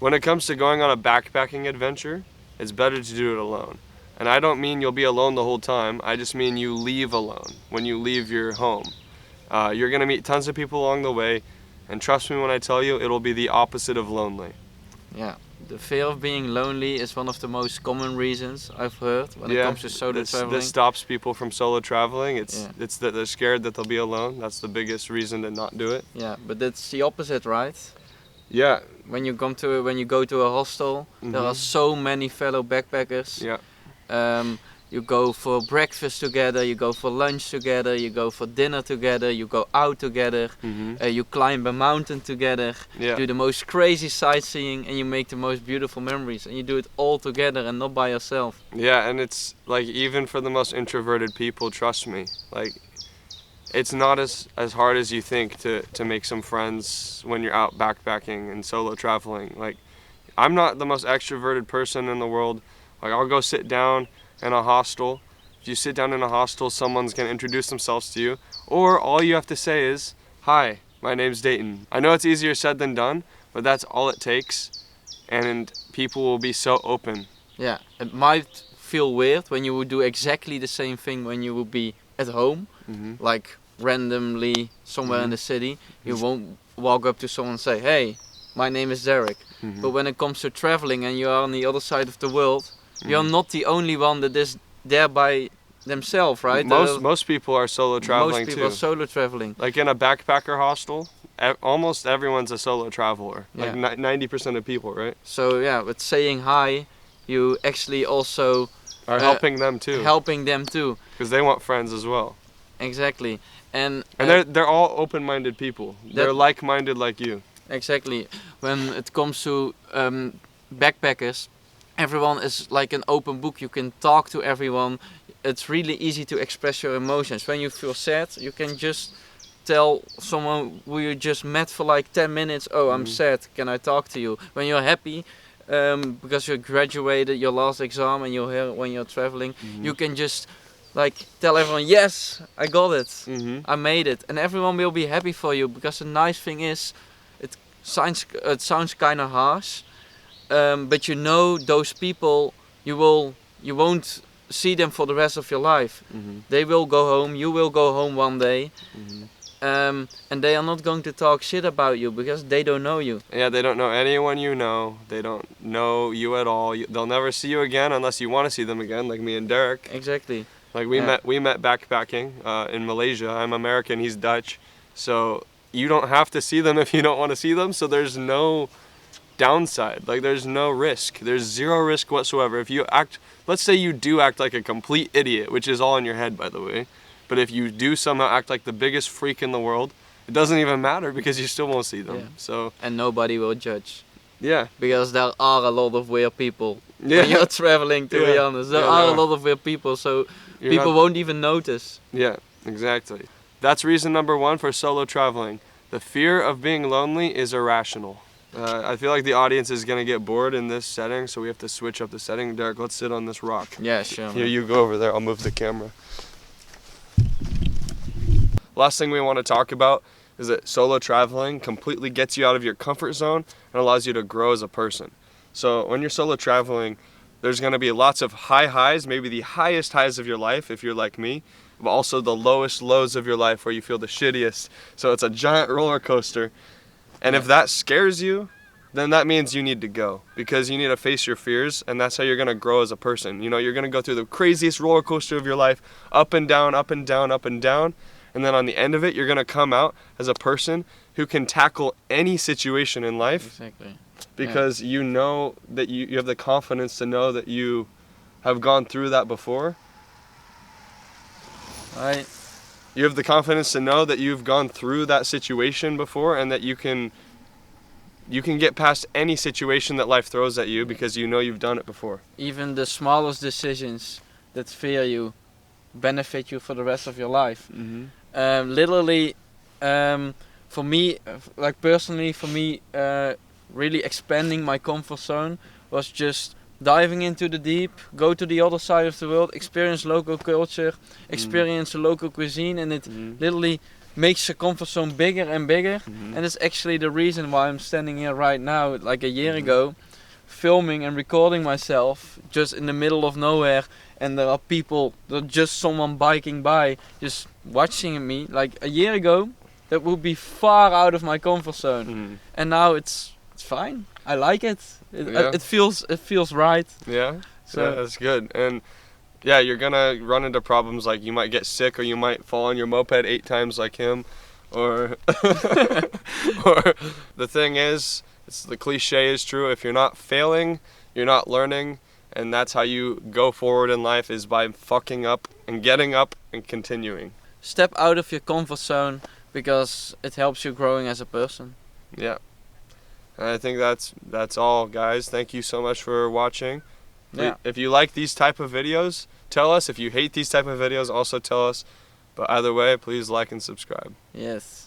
When it comes to going on a backpacking adventure, it's better to do it alone. And I don't mean you'll be alone the whole time. I just mean you leave alone when you leave your home. You're going to meet tons of people along the way, and trust me when I tell you, it'll be the opposite of lonely. Yeah, the fear of being lonely is one of the most common reasons I've heard when it comes to solo traveling. This stops people from solo traveling. It's that they're scared that they'll be alone. That's the biggest reason to not do it. Yeah, but that's the opposite, right? Yeah. When you go to a hostel, there are so many fellow backpackers. Yeah. You go for breakfast together, you go for lunch together, you go for dinner together, you go out together, you climb a mountain together, do the most crazy sightseeing, and you make the most beautiful memories, and you do it all together and not by yourself. Yeah, and it's like, even for the most introverted people, trust me, like, it's not as hard as you think to make some friends when you're out backpacking and solo traveling. Like, I'm not the most extroverted person in the world. Like, I'll go sit down in a hostel. If you sit down in a hostel, someone's going to introduce themselves to you, or all you have to say is, "Hi, my name's Dayton." I know it's easier said than done, but that's all it takes, and people will be so open. Yeah, it might feel weird when you would do exactly the same thing when you would be at home, like randomly somewhere in the city. You won't walk up to someone and say, "Hey, my name is Derek." But when it comes to traveling and you are on the other side of the world, you're not the only one that is there by themselves, right? Most people are solo traveling too. Most people are solo traveling. Like in a backpacker hostel, almost everyone's a solo traveler. Yeah. Like 90% of people, right? So yeah, with saying hi, you actually also are helping them too. Because they want friends as well. Exactly. And they're all open-minded people. They're like-minded like you. Exactly. When it comes to backpackers, everyone is like an open book. You can talk to everyone. It's really easy to express your emotions. When you feel sad, you can just tell someone who you just met for like 10 minutes, "Oh, I'm sad, can I talk to you?" When you're happy, because you graduated your last exam and you're here when you're traveling, you can just like tell everyone, "Yes, I got it, I made it," and everyone will be happy for you. Because the nice thing is, it sounds kind of harsh, but you know those people, you won't see them for the rest of your life. They will go home, you will go home one day, and they are not going to talk shit about you because they don't know you. Yeah, they don't know anyone you know. They don't know you at all. They'll never see you again unless you want to see them again, like me and Derek. Exactly. Like we met backpacking in Malaysia. I'm American, he's Dutch, so you don't have to see them if you don't want to see them. So there's no downside. Like, there's no risk. There's zero risk whatsoever. If you let's say you do act like a complete idiot, which is all in your head, by the way. But if you do somehow act like the biggest freak in the world, it doesn't even matter because you still won't see them. Yeah. So. And nobody will judge. Yeah. Because there are a lot of weird people. Yeah. When you're traveling, to be honest. There are a lot of weird people, so people won't even notice. Yeah, exactly. That's reason number 1 for solo traveling. The fear of being lonely is irrational. I feel like the audience is going to get bored in this setting, so we have to switch up the setting. Derek, let's sit on this rock. Yeah, sure. Here, you go over there. I'll move the camera. Last thing we want to talk about is that solo traveling completely gets you out of your comfort zone and allows you to grow as a person. So when you're solo traveling, there's going to be lots of high highs, maybe the highest highs of your life if you're like me, but also the lowest lows of your life where you feel the shittiest. So it's a giant roller coaster. And if that scares you, then that means you need to go, because you need to face your fears, and that's how you're going to grow as a person. You know, you're going to go through the craziest roller coaster of your life, up and down, up and down, up and down, and then on the end of it, you're going to come out as a person who can tackle any situation in life. Exactly. Because you know that you have the confidence to know that you have gone through that before. Right. You have the confidence to know that you've gone through that situation before, and that you can get past any situation that life throws at you because you know you've done it before. Even the smallest decisions that fear you benefit you for the rest of your life. Literally, for me, like personally, for me, really expanding my comfort zone was just diving into the deep, go to the other side of the world, experience local culture, experience the local cuisine, and it literally makes your comfort zone bigger and bigger. Mhm. And it's actually the reason why I'm standing here right now, like a year Mhm. ago, filming and recording myself just in the middle of nowhere, and there are people, just someone biking by, just watching me. Like a year ago, that would be far out of my comfort zone, Mhm. and now it's fine. I like it. Yeah. It feels right. Yeah. So Yeah, that's good. And yeah, you're gonna run into problems like you might get sick, or you might fall on your moped 8 times like him, or or the thing is, it's the cliche is true. If you're not failing, you're not learning, and that's how you go forward in life, is by fucking up and getting up and continuing. step out of your comfort zone because it helps you growing as a person. Yeah. And I think that's all, guys. Thank you so much for watching. Yeah. If you like these type of videos, tell us. If you hate these type of videos, also tell us. But either way, please like and subscribe. Yes.